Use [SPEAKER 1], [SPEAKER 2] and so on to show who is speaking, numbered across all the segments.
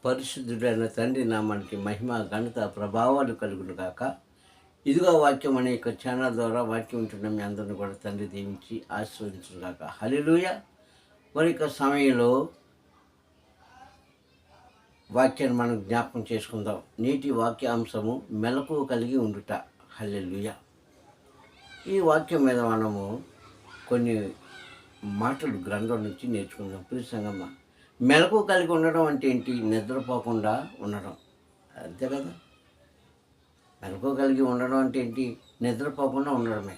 [SPEAKER 1] పరిశుద్ధుడైన తండ్రి నామానికి మహిమ ఘనత ప్రభావాలు కలుగును గాక. ఇదిగో వాక్యం అనే యొక్క ఛానల్ ద్వారా వాక్యం ఉంటున్న మీ అందరిని కూడా తండ్రి దీవించి ఆశీర్వదించును గాక. హల్లెలూయా. మరి యొక్క సమయంలో వాక్యాన్ని మనం జ్ఞాపకం చేసుకుందాం. నేటి వాక్య అంశము మెలకువ కలిగి ఉండుట. హల్లెలూయా. ఈ వాక్యం మీద మనము కొన్ని మాటలు గ్రంథం నుంచి నేర్చుకుందాం. ప్రియ సంగమ, మెలకువ కలిగి ఉండడం అంటే ఏంటి? నిద్రపోకుండా ఉండడం, అంతే కదా. మెలకువ కలిగి ఉండడం అంటే ఏంటి? నిద్రపోకుండా ఉండడమే.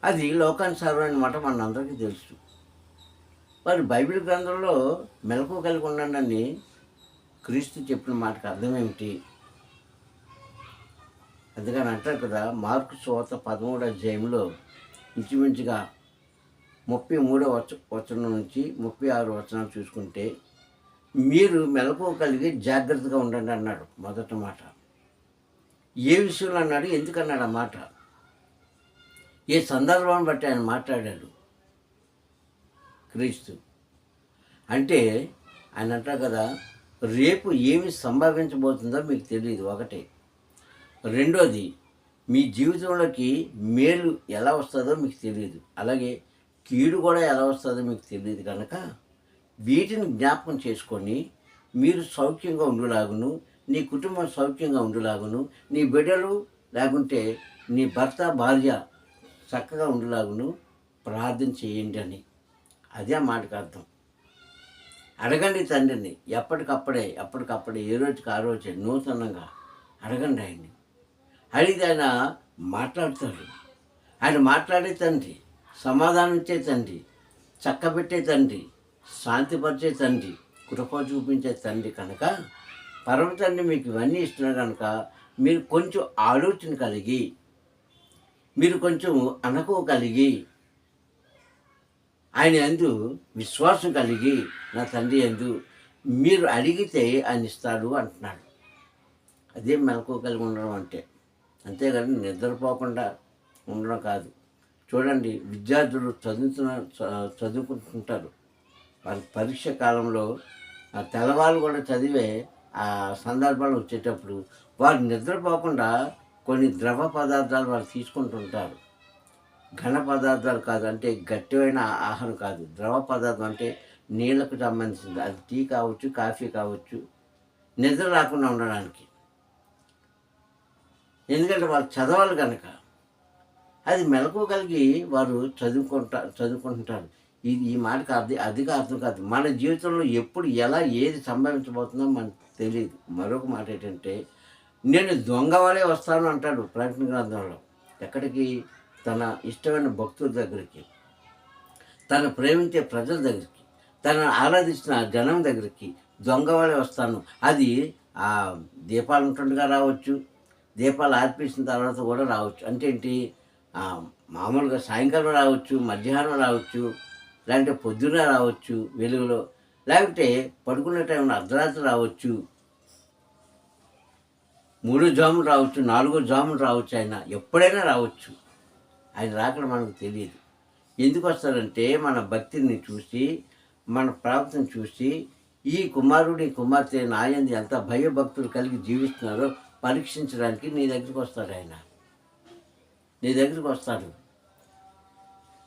[SPEAKER 1] అది లోకానుసారమైన మాట మనందరికీ తెలుసు. మరి బైబిల్ గ్రంథంలో మెలకువ కలిగి ఉండండి అని క్రీస్తు చెప్పిన మాటకు అర్థం ఏమిటి? అందుకని అంటారు కదా, మార్కు సువార్త 13వ అధ్యాయంలో ఇంచుమించుగా 33వ వచనం నుంచి 36వ వచనం చూసుకుంటే, మీరు మెలకువ కలిగి జాగ్రత్తగా ఉండండి అన్నాడు. మొదటి మాట ఏ విషయంలో అన్నాడు? ఎందుకన్నాడు ఆ మాట? ఏ సందర్భాన్ని బట్టి ఆయన మాట్లాడాడు క్రీస్తు అంటే? ఆయన అంటారు కదా, రేపు ఏమి సంభవించబోతుందో మీకు తెలియదు. ఒకటి. రెండోది, మీ జీవితంలోకి మేలు ఎలా వస్తుందో మీకు తెలియదు, అలాగే కీడు కూడా ఎలా వస్తుందో మీకు తెలియదు. కనుక వీటిని జ్ఞాపకం చేసుకొని మీరు సౌఖ్యంగా ఉండులాగును, నీ కుటుంబం సౌఖ్యంగా ఉండులాగును, నీ బిడ్డలు లేకుంటే నీ భర్త భార్య చక్కగా ఉండులాగును ప్రార్థన చేయండి అని. అదే మాటకు అర్థం. అడగండి తండ్రిని ఎప్పటికప్పుడే ఏ రోజుకి ఆ రోజే నూతనంగా అడగండి ఆయన్ని. అడిగితే ఆయన మాట్లాడతాడు. ఆయన మాట్లాడే తండ్రి, సమాధానం ఇచ్చే తండ్రి, చక్కబెట్టే తండ్రి, శాంతిపరిచే తండ్రి, కృప చూపించే తండ్రి. కనుక పరమ తండ్రి మీకు ఇవన్నీ ఇస్తున్నారు కనుక మీరు కొంచెం ఆలోచన కలిగి, మీరు కొంచెం అనకువ కలిగి, ఆయన యందు విశ్వాసం కలిగి, నా తండ్రి యందు మీరు అడిగితే ఆయన ఇస్తాడు అంటున్నాడు. అదే మెలకువ కలిగి ఉండడం అంటే. అంతేగాని నిద్రపోకుండా ఉండడం కాదు. చూడండి, విద్యార్థులు చదువుకుంటుంటారు. వాళ్ళ పరీక్ష కాలంలో తెల్లవాళ్ళు కూడా చదివే ఆ సందర్భాలు వచ్చేటప్పుడు వారు నిద్రపోకుండా కొన్ని ద్రవ పదార్థాలు వాళ్ళు తీసుకుంటుంటారు. ఘన పదార్థాలు కాదు, అంటే గట్టివైన ఆహారం కాదు. ద్రవ పదార్థం అంటే నీళ్ళకు సంబంధించింది. అది టీ కావచ్చు, కాఫీ కావచ్చు, నిద్ర రాకుండా ఉండడానికి. ఎందుకంటే వాళ్ళు చదవాలి కనుక. అది మెలకువ కలిగి వారు చదువుకుంటుంటారు. ఈ మాటకు అధిక అర్థం కాదు. మన జీవితంలో ఎప్పుడు ఎలా ఏది సంభవించబోతుందో మనకు తెలియదు. మరొక మాట ఏంటంటే, నేను దొంగ వలే వస్తాను అంటాడు ప్రకటన గ్రంథంలో. ఎక్కడికి? తన ఇష్టమైన భక్తుల దగ్గరికి, తను ప్రేమించే ప్రజల దగ్గరికి, తనను ఆరాధిస్తున్న జనం దగ్గరికి దొంగ వలే వస్తాను. అది దీపాలు ఉంటుండగా రావచ్చు, దీపాలు ఆర్పేసిన తర్వాత కూడా రావచ్చు. అంటే ఏంటి? మామూలుగా సాయంకాలం రావచ్చు, మధ్యాహ్నం రావచ్చు, లేదంటే పొద్దున్న రావచ్చు వెలుగులో, లేకపోతే పడుకునే టైంలో అర్ధరాత్రి రావచ్చు, 3 జాములు రావచ్చు, 4 జాములు రావచ్చు. ఆయన ఎప్పుడైనా రావచ్చు. ఆయన రాకడం మనకు తెలియదు. ఎందుకు వస్తారంటే, మన భక్తిని చూసి, మన ప్రవర్తన చూసి, ఈ కుమారుడి కుమార్తె నాయంది ఎంత భయభక్తులు కలిగి జీవిస్తున్నారో పరీక్షించడానికి నీ దగ్గరికి వస్తాడు. ఆయన నీ దగ్గరికి వస్తాడు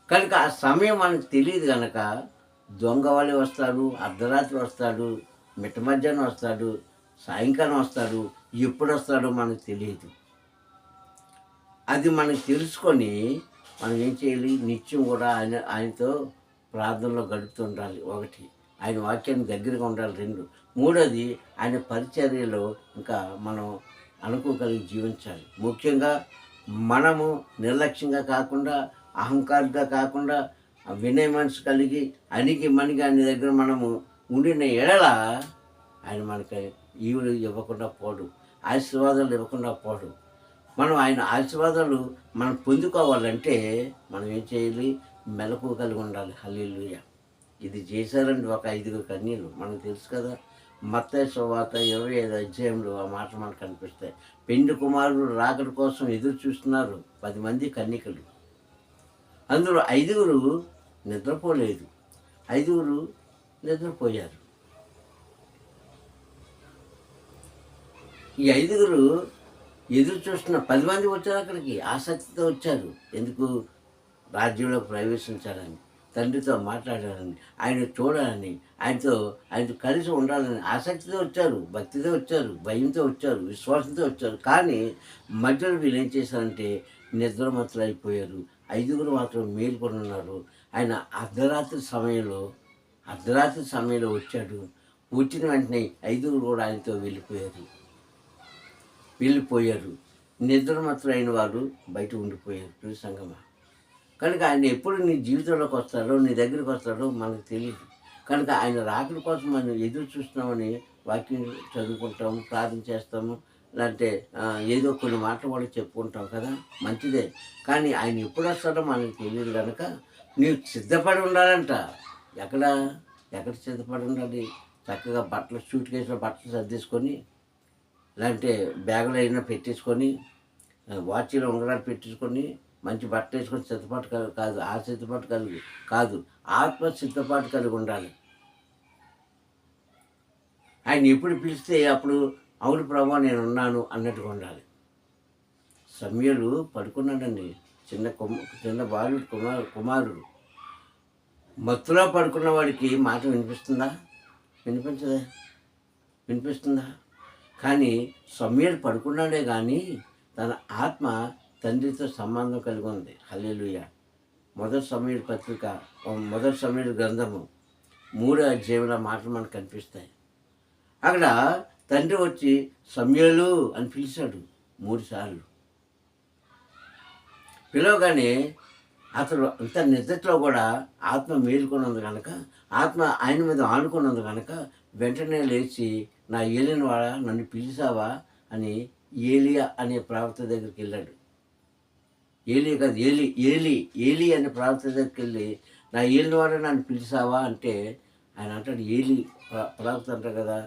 [SPEAKER 1] కనుక ఆ సమయం మనకు తెలియదు. కనుక దొంగ వాళ్ళే వస్తాడు, అర్ధరాత్రి వస్తాడు, మిట్ట మధ్యాహ్నం వస్తాడు, సాయంకాలం వస్తాడు, ఎప్పుడు వస్తాడో మనకు తెలియదు. అది మనకు తెలుసుకొని మనం ఏం చేయాలి? నిత్యం కూడా ఆయనతో ప్రార్థనలో గడుపుతుండాలి. ఒకటి, ఆయన వాక్యాన్ని దగ్గరగా ఉండాలి. 2, మూడోది, ఆయన పరిచర్యలో ఇంకా మనం అనుకోగలిగి జీవించాలి. ముఖ్యంగా మనము నిర్లక్ష్యంగా కాకుండా, అహంకారంగా కాకుండా, వినయ మనసు కలిగి అణిగి మణిగి ఆయన దగ్గర మనము ఉండిన ఎడల ఆయన మనకి ఈవులు ఇవ్వకుండా పోడు, ఆశీర్వాదాలు ఇవ్వకుండా పోడు. మనం ఆయన ఆశీర్వాదాలు మనం పొందుకోవాలంటే మనం ఏం చేయాలి? మెలకువ కలిగి ఉండాలి. హల్లెలూయా. ఇది చేశారండి ఒక 5 కన్యలు, మనకు తెలుసు కదా. మత్తయి సువార్త 25వ అధ్యాయంలో ఆ మాట మనకు కనిపిస్తాయి. పెండ్లి కుమారుడు రాకడ కోసం ఎదురు చూస్తున్నారు 10 మంది కన్యకలు. అందులో 5 నిద్రపోలేదు, 5 నిద్రపోయారు. ఈ ఐదుగురు ఎదురు చూస్తున్న 10 మంది వచ్చారు అక్కడికి. ఆసక్తితో వచ్చారు. ఎందుకు? రాజ్యంలోకి ప్రవేశించాలని, తండ్రితో మాట్లాడాలని, ఆయన చూడాలని, ఆయనతో కలిసి ఉండాలని ఆసక్తితో వచ్చారు, భక్తితో వచ్చారు, భయంతో వచ్చారు, విశ్వాసంతో వచ్చారు. కానీ మధ్యలో వీళ్ళు ఏం చేశారంటే నిద్రమత్తులైపోయారు. ఐదుగురు మాత్రం మేలుకొని ఉన్నారు. ఆయన అర్ధరాత్రి సమయంలో వచ్చాడు. వచ్చిన వెంటనే ఐదుగురు కూడా ఆయనతో వెళ్ళిపోయారు. నిద్రమత్తులైన వారు బయట ఉండిపోయారు. ప్రియ సంగమా, కనుక ఆయన ఎప్పుడు నీ జీవితంలోకి వస్తాడో, నీ దగ్గరికి వస్తాడో మనకు తెలియదు. కనుక ఆయన రాకడ కోసం మనం ఎదురు చూస్తున్నామని వాక్యం చదువుకుంటాము, ప్రార్థన చేస్తాము, లేదంటే ఏదో కొన్ని మాటలు కూడా చెప్పుకుంటాం కదా, మంచిదే. కానీ ఆయన ఎప్పుడు వస్తాడో మనకు తెలియదు. కనుక నీవు సిద్ధపడి ఉండాలంట. ఎక్కడ సిద్ధపడి ఉండాలి? చక్కగా బట్టలు, సూట్ కేసులో బట్టలు సర్దేసుకొని, లేదంటే బ్యాగులో అయినా పెట్టేసుకొని, వాచీలో ఉంగరాలు పెట్టేసుకొని, మంచి బట్ట వేసుకొని సిద్ధపాటు కాదు, ఆ సిద్ధపాటు కాదు, ఆత్మ సిద్ధపాటు కలిగి ఉండాలి. ఆయన ఎప్పుడు పిలిస్తే అప్పుడు అవును ప్రభా నేను ఉన్నాను అన్నట్టుగా ఉండాలి. సమూయేలు పడుకున్నాడండి. చిన్న బాలుడు కుమారుడు మత్తులో పడుకున్న వాడికి మాట వినిపిస్తుందా? కానీ సమూయేలు పడుకున్నాడే కానీ తన ఆత్మ తండ్రితో సంబంధం కలిగి ఉంది. హల్లెలూయా. మొదటి సమూయేలు గ్రంథము 3వ అధ్యాయంలో మాటలు మనకు కనిపిస్తాయి. అక్కడ తండ్రి వచ్చి సమూయేలు అని పిలిచాడు 3 సార్లు. పిలవగానే అతడు అంత నిద్రలో కూడా ఆత్మ మేలుకున్నది కనుక, ఆత్మ ఆయన మీద ఆనుకున్నది కనుక వెంటనే లేచి, నా ఏలిన వాడా నన్ను పిలిచావా అని ఏలియా అనే ప్రవక్త దగ్గరికి వెళ్ళాడు. ఏలి కాదు, ఏలి అనే ప్రవక్త దగ్గరికి వెళ్ళి, నా ఏలినవాడ నన్ను పిలిచావా అంటే ఆయన అంటాడు, ఏలి ప్రవక్త అంటాడు కదా,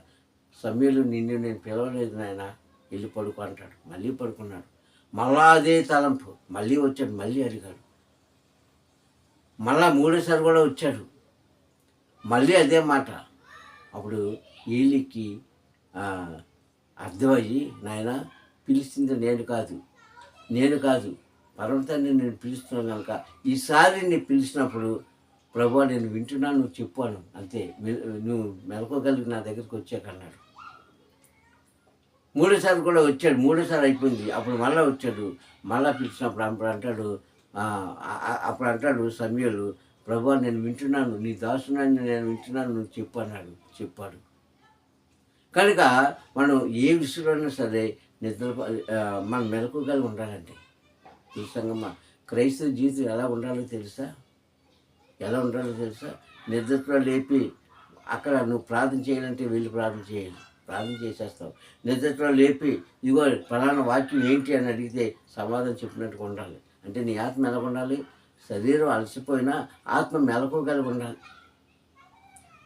[SPEAKER 1] సమూయేలు నిన్ను నేను పిలవలేదు నాయన, వెళ్ళి పడుకో అంటాడు. మళ్ళీ పడుకున్నాడు. మళ్ళా అదే తలంపు, మళ్ళీ వచ్చాడు, మళ్ళీ అడిగాడు. మళ్ళా 3సారి కూడా వచ్చాడు, మళ్ళీ అదే మాట. అప్పుడు ఏలికి అర్థమయ్యి, నాయన పిలిచింది నేను కాదు పరమతండ్రి నేను పిలుస్తున్నాను కనుక ఈసారి నేను పిలిచినప్పుడు ప్రభువా నేను వింటున్నాను, నువ్వు చెప్పాను అంతే, నువ్వు మెలకోగలిగి నా దగ్గరికి వచ్చాకన్నాడు. 3సారి కూడా వచ్చాడు. 3సారి అయిపోయింది. అప్పుడు మళ్ళీ వచ్చాడు. మళ్ళీ పిలిచినప్పుడు అప్పుడు అంటాడు సమూయేలు, ప్రభువా నేను వింటున్నాను, నీ దాసునాన్ని నేను వింటున్నాను, నువ్వు చెప్పాడు. కనుక మనం ఏ విషయంలోనైనా సరే మనం మెలకువగలిగి ఉండాలండి. ఈ సంగమా, క్రైస్తవ జీవితం ఎలా ఉండాలో తెలుసా? నిద్రలో లేపి అక్కడ నువ్వు ప్రార్థన చేయాలంటే వెళ్ళి ప్రార్థన చేసేస్తావు. నిద్రలో లేపి ఇదిగో ఫలానా వాక్యం ఏంటి అని అడిగితే సమాధానం చెప్పినట్టుగా ఉండాలి. అంటే నీ ఆత్మ ఎలా ఉండాలి? శరీరం అలసిపోయినా ఆత్మ మెలకువగలిగి ఉండాలి,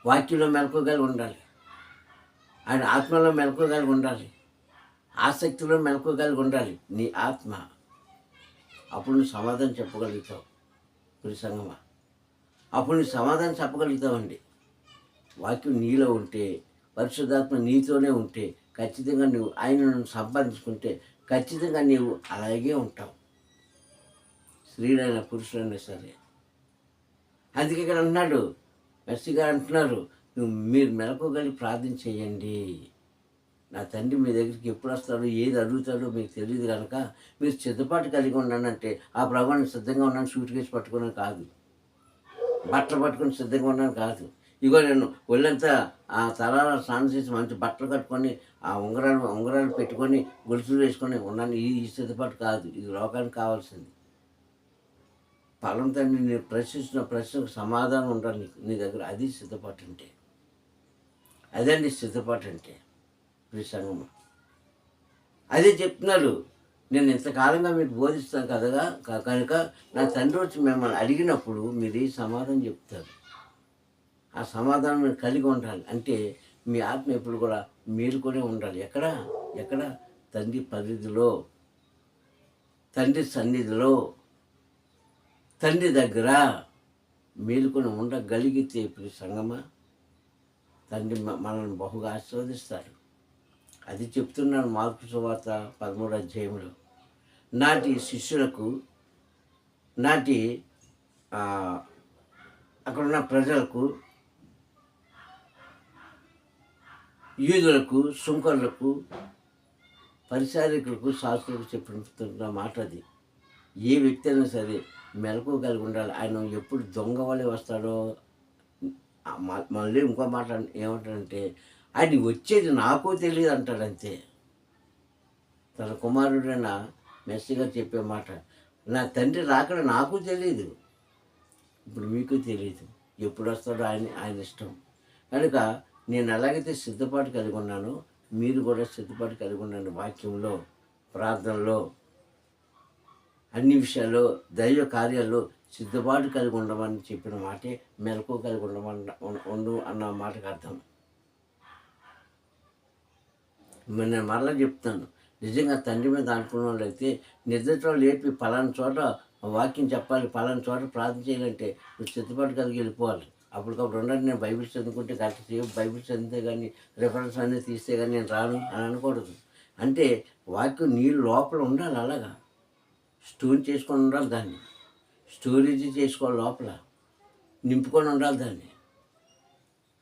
[SPEAKER 1] వాక్యంలో మెలకువగలిగి ఉండాలి, ఆయన ఆత్మలో మెలకువగలిగి ఉండాలి, ఆసక్తిలో మెలకువగలిగి ఉండాలి నీ ఆత్మ. అప్పుడు నువ్వు సమాధానం చెప్పగలుగుతావు. పురి సంగమా, అప్పుడు నువ్వు సమాధానం చెప్పగలుగుతావండి. వాక్యం నీలో ఉంటే, పరిశుద్ధాత్మ నీతోనే ఉంటే ఖచ్చితంగా నువ్వు ఆయనను సంపాదించుకుంటే ఖచ్చితంగా నీవు అలాగే ఉంటావు, స్త్రీలైనా పురుషులైనా సరే. అందుకే ఇక్కడ అంటున్నాడు, మెస్సిగా అంటున్నారు, మీరు మెలకువగలిగి ప్రార్థన చేయండి. నా తండ్రి మీ దగ్గరికి ఎప్పుడు వస్తాడో, ఏది అడుగుతాడో మీకు తెలియదు కనుక మీరు సిద్ధపాటు కలిగి ఉన్నానంటే, ఆ ప్రభువుని సిద్ధంగా ఉన్నాను, సూట్ కేసు పట్టుకున్నాను కాదు, బట్టలు పట్టుకొని సిద్ధంగా ఉన్నాను కాదు. ఇగో నేను ఒళ్ళంతా ఆ తలాల స్నానం చేసి మంచి బట్టలు కట్టుకొని ఆ ఉంగరాలు పెట్టుకొని గొలుసులు వేసుకొని ఉన్నాను. ఈ సిద్ధపాటు కాదు, ఇది లోకానికి కావాల్సింది. ఫలం తండ్రి నేను ప్రశ్నిస్తున్న ప్రశ్నకు సమాధానం ఉండాలి నీ దగ్గర. అది సిద్ధపాటు అంటే, అదండి సిద్ధపాటు అంటే. ప్రియ సంగమా, అదే చెప్తున్నారు, నేను ఇంతకాలంగా మీకు బోధిస్తాను కదా, కనుక నా తండ్రి వచ్చి మిమ్మల్ని అడిగినప్పుడు మీరు ఏ సమాధానం చెప్తారు, ఆ సమాధానం మీరు కలిగి ఉండాలి. అంటే మీ ఆత్మ ఎప్పుడు కూడా మేలుకొనే ఉండాలి. ఎక్కడ తండ్రి పరిధిలో, తండ్రి సన్నిధిలో, తండ్రి దగ్గర మేలుకొని ఉండగలిగితే ప్రియ సంగమా, తండ్రి మనల్ని బహుగా ఆశీర్వదిస్తాడు. అది చెప్తున్నాను మార్కు సువార్త 13వ అధ్యాయంలో. నాటి శిష్యులకు, నాటి అక్కడున్న ప్రజలకు, యూదులకు, సుంకరులకు, పరిచారికులకు, శాస్త్రులకు చెప్పిన మాట అది. ఏ వ్యక్తి అయినా సరే మెలకువ కలిగి ఉండాలి. ఆయన ఎప్పుడు దొంగ వలె వస్తాడో, మళ్ళీ ఇంకో మాట ఏమంటాడంటే, ఆయన వచ్చేది నాకు తెలియదు అంటాడంతే. తన కుమారుడైన మెస్సీగా చెప్పే మాట, నా తండ్రి రాకడ నాకు తెలియదు, ఇప్పుడు మీకు తెలియదు, ఎప్పుడు వస్తాడో ఆయన ఇష్టం. కనుక నేను ఎలాగైతే సిద్ధపాటు కలిగి ఉన్నానో మీరు కూడా సిద్ధపాటు కలిగి ఉండండి. వాక్యంలో, ప్రార్థనలో, అన్ని విషయాల్లో, దైవ కార్యాల్లో సిద్ధపాటు కలిగి ఉండమని చెప్పిన మాటే మెలకు కలిగి ఉండు అన్న మాటకు అర్థం. నేను మరలా చెప్తాను, నిజంగా తండ్రి మీద అనుకున్న వాళ్ళైతే నిద్రతో లేపి పలానా చోట వాక్యం చెప్పాలి, పలానా చోట ప్రార్థన చేయాలంటే నువ్వు సిద్ధపాటు కలిగి వెళ్ళిపోవాలి. అప్పటికప్పుడు ఉండండి, నేను బైబిల్ చదువుకుంటే గంట సేపు బైబిల్ చదివితే కానీ, రిఫరెన్స్ అనేది తీస్తే కానీ నేను రాను అని అనకూడదు. అంటే వాక్యం నీ లోపల ఉండాలి, అలాగా స్టోర్ చేసుకొని ఉండాలి, దాన్ని స్టోరేజ్ చేసుకోవాలి, లోపల నింపుకొని ఉండాలి దాన్ని.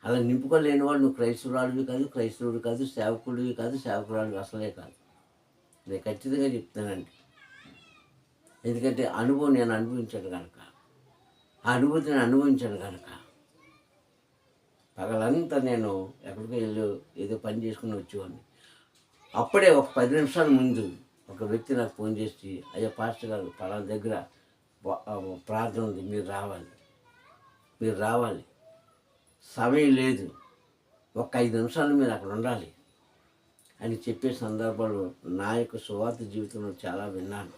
[SPEAKER 1] అలా నింపుకోలేని వాడు నువ్వు క్రైస్తవురాడివి కాదు, క్రైస్తవుడు కాదు, సేవకుడివి కాదు, సేవకురాడివి అసలే కాదు. నేను ఖచ్చితంగా చెప్తానండి. ఎందుకంటే అనుభవం నేను అనుభవించాను కనుక, ఆ అనుభూతిని అనుభవించాను కనుక. పగలంతా నేను ఎక్కడికో వెళ్ళి ఏదో పని చేసుకుని వచ్చేవాడిని. అప్పుడే ఒక 10 నిమిషాల ముందు ఒక వ్యక్తి నాకు ఫోన్ చేసి, అయ్యా పాస్టర్ గారు పలానా దగ్గర ప్రార్థన ఉంది, మీరు రావాలి, సమయం లేదు, ఒక 5 నిమిషాలు మీరు అక్కడ ఉండాలి అని చెప్పే సందర్భాలు నా యొక్క సువార్త జీవితంలో చాలా విన్నాను.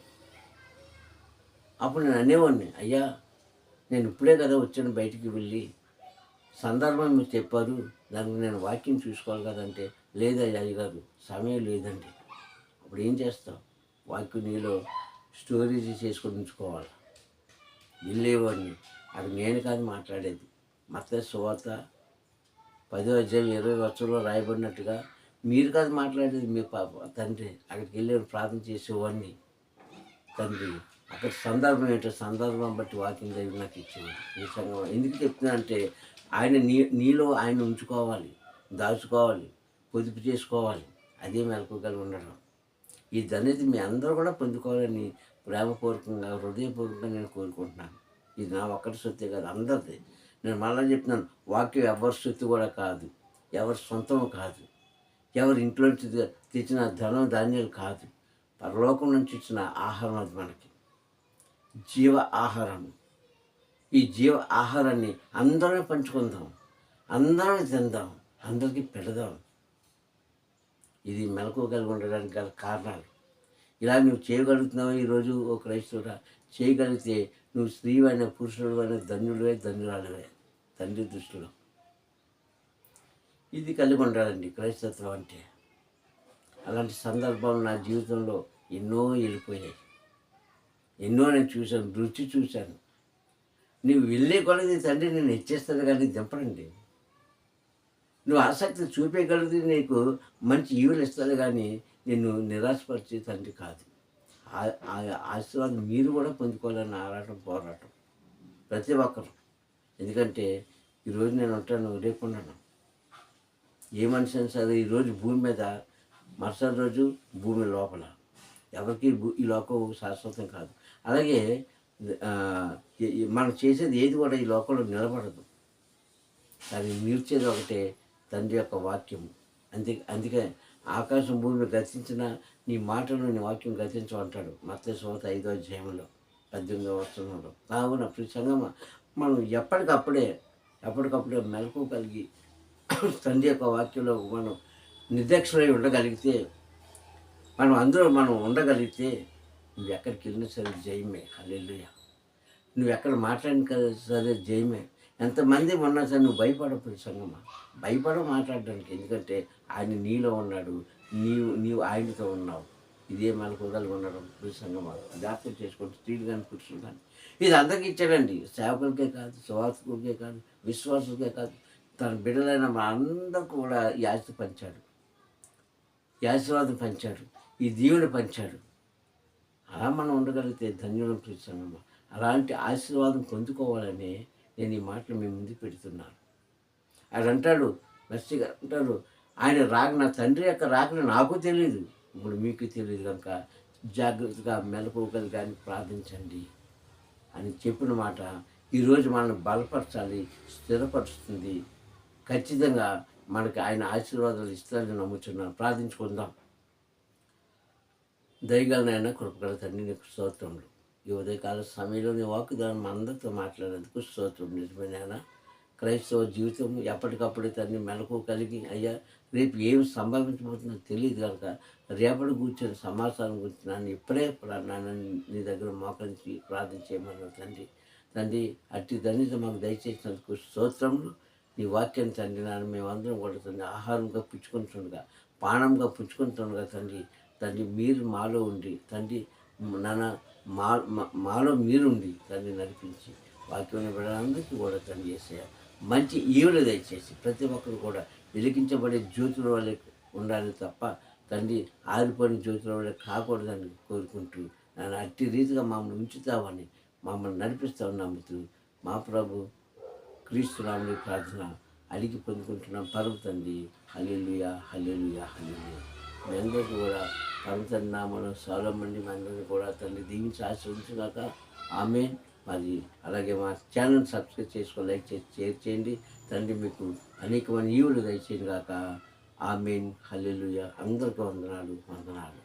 [SPEAKER 1] అప్పుడు నేను అనేవాడిని, అయ్యా నేను ఇప్పుడే కదా వచ్చాను బయటికి వెళ్ళి, సందర్భం మీరు చెప్పారు, దానికి నేను వాక్యం చూసుకోవాలి కదంటే, లేదయ్యా అయ్యగారు సమయం లేదండి. అప్పుడు ఏం చేస్తావు? వాక్యం నీలో స్టోరేజ్ చేసుకొని ఉంచుకోవాలి. వెళ్ళేవాడిని. అది నేను కాదు మాట్లాడేది, మత్తయి సువార్త 10వ అధ్యాయం 20వ వచనంలో రాయబడినట్టుగా మీరు కాదు మాట్లాడేది, మీ తండ్రి. అక్కడికి వెళ్ళి ప్రార్థన చేసేవాడిని. తండ్రి అక్కడ సందర్భం ఏంటో సందర్భం బట్టి వాక్యం దగ్గర నాకు ఇచ్చింది. ఈ సంఘం ఎందుకు చెప్తున్నానంటే, ఆయన నీలో ఆయన ఉంచుకోవాలి, దాచుకోవాలి, పొదుపు చేసుకోవాలి. అదే మెలకువగలిగి ఉండడం. ఈ ధన్యత మీ అందరూ కూడా పొందుకోవాలని ప్రేమపూర్వకంగా, హృదయపూర్వకంగా నేను కోరుకుంటున్నాను. ఇది నా ఒక్కటి సొత్తే కాదు, అందరిది. నేను మళ్ళీ చెప్తున్నాను, వాక్యం ఎవరి సొత్తు కూడా కాదు, ఎవరి సొంతం కాదు, ఎవరి ఇంట్లోంచి తెచ్చిన ధనం ధాన్యాలు కాదు. పరలోకం నుంచి ఇచ్చిన ఆహారం అది మనకి, జీవ ఆహారం. ఈ జీవ ఆహారాన్ని అందరం పంచుకుందాం, అందరం తిందాం, అందరికీ పెడదాం. ఇది మెలకువ కలిగి ఉండడానికి గల కారణాలు. ఇలా నువ్వు చేయగలుగుతున్నావు ఈరోజు ఓ క్రైస్తవుడా, చేయగలిగితే నువ్వు స్త్రీవైన పురుషుడు అయిన ధన్యుడివే, ధన్యురాలివే తండ్రి దృష్టిలో. ఇది కలిగి ఉండాలండి క్రైస్తత్వం అంటే. అలాంటి సందర్భాలు నా జీవితంలో ఎన్నో వెళ్ళిపోయాయి, ఎన్నో నేను చూశాను, రుచి చూశాను. నువ్వు వెళ్ళే కొలది తండ్రి నేను హెచ్చేస్తాను కానీ దింపడండి. నువ్వు ఆసక్తి చూపేయగలిగితే నీకు మంచి ఈవులు ఇస్తాడు కానీ నిన్ను నిరాశపరిచే తండ్రి కాదు. ఆశీర్వాదం మీరు కూడా పొందుకోవాలని ఆరాటం, పోరాటం ప్రతి ఒక్కరు. ఎందుకంటే ఈరోజు నేను ఉంటాను, రేపు ఉన్నాను. ఏ మనిషి అయినా సరే ఈరోజు భూమి మీద, మరుసటి రోజు భూమి లోపల. ఎవరికి ఈ లోకం శాశ్వతం కాదు. అలాగే మనం చేసేది ఏది కూడా ఈ లోకంలో నిలబడదు. దాన్ని నిలిచేది ఒకటే, తండ్రి యొక్క వాక్యము. అందుకే ఆకాశం భూమి గతించిన నీ మాటలు, నీ వాక్యం గతించమంటాడు మత్తయి సువార్త 5వ అధ్యాయంలో 18వ వచనంలో. కావున ప్రతి సంగమా మనం ఎప్పటికప్పుడే మెలకువ కలిగి తండ్రి యొక్క వాక్యంలో మనం నిర్దక్షులై ఉండగలిగితే, మనం ఉండగలిగితే, నువ్వు ఎక్కడికి వెళ్ళినా సరే జయమే. హల్లెలూయా. నువ్వు ఎక్కడ మాట్లాడిన సరే జయమే. ఎంతమంది ఉన్నా సరే నువ్వు భయపడప్పుడు సంగమా, మాట్లాడడానికి. ఎందుకంటే ఆయన నీలో ఉన్నాడు, నీవు ఆయనతో ఉన్నావు. ఇదే మనకు కలిగి ఉండడం సంగమా. జ్ఞాపకం చేసుకోండి, స్త్రీలు కానీ పురుషులు కానీ. ఇది అందరికీ ఇచ్చాడండి, సేవకులకే కాదు, సువార్తికులకే కాదు, విశ్వాసులకే కాదు, తన బిడ్డలైన మా అందరికీ కూడా ఈ ఆస్తి పంచాడు. ఈ ఆశీర్వాదం పంచాడు, ఈ దీవెన పంచాడు. అలా మనం ఉండగలిగితే ధన్యులను పిలుస్తానమ్మా. అలాంటి ఆశీర్వాదం పొందుకోవాలని నేను ఈ మాటలు మీ ముందు పెడుతున్నాను. ఆయన అంటాడు, మెస్సీ గారు అంటాడు, ఆయన రాక నా తండ్రి యొక్క రాకని నాకు తెలియదు, ఇప్పుడు మీకు తెలియదు కనుక జాగ్రత్తగా మెలకువలు కానీ ప్రార్థించండి అని చెప్పిన మాట ఈరోజు మనల్ని బలపరచాలి, స్థిరపరుస్తుంది. ఖచ్చితంగా మనకి ఆయన ఆశీర్వాదాలు ఇస్తారని నమ్ముతున్నాను. ప్రార్థించుకుందాం. దయగలనైనా కృపగల తండ్రి నీకు స్తోత్రములు. ఈ ఉదయకాల సమయంలో నీ వాక్కుదానం అందరితో మాట్లాడేందుకు స్తోత్రం. నిజమైన క్రైస్తవ జీవితం ఎప్పటికప్పుడు తండ్రి మెలకు కలిగి, అయ్యా రేపు ఏమి సంభవించబోతుందో తెలియదు కనుక రేపటి కూర్చొని సమాచారం గురించి నన్ను ఇప్పుడే నాన్న నీ దగ్గర మోకరించి ప్రార్థించేయమన్నా తండ్రి అట్టి ధన్యత మాకు దయచేసినందుకు స్తోత్రములు. నీ వాక్యాన్ని తండ్రి నాన్న మేమందరం కూడా తండ్రి ఆహారంగా పుచ్చుకుంటుండగా, పానంగా పుచ్చుకుంటుండగా తండ్రి మీరు మాలో ఉండి తండ్రి నాన్న మాలో మీరుండి తండ్రి నడిపించి వాక్యం బిడ్డలందరికీ కూడా తండ్రి చేసే మంచి ఈవులు దయచేసి ప్రతి ఒక్కరు కూడా వెలిగించబడే జ్యోతుల వల్లే ఉండాలి తప్ప తండ్రి ఆరిపోయిన జ్యోతుల వల్లే కాకూడదని కోరుకుంటూ నన్ను అట్టి రీతిగా మమ్మల్ని ఉంచుతామని, మమ్మల్ని నడిపిస్తామని నమ్ముతూ మా ప్రభు క్రీస్తు నామములో ప్రార్థన అడిగి పొందుకుంటున్నాం పరమ తండ్రి. హల్లెలూయా, హల్లెలూయా, హల్లెలూయా. మీ అందరికీ కూడా పరమ తండ్రి నామములో సౌలమండి మీ అందరికీ కూడా తండ్రి దీవించి ఆశీర్వదించుగాక. ఆమేన్. మరి అలాగే మా ఛానల్ సబ్స్క్రైబ్ చేసుకో, లైక్ చేసి షేర్ చేయండి. తండ్రి మీకు అనేకమైన ఈవులు దయచేయను గాక. ఆమేన్. హల్లెలూయా. అందరికీ వందనాలు.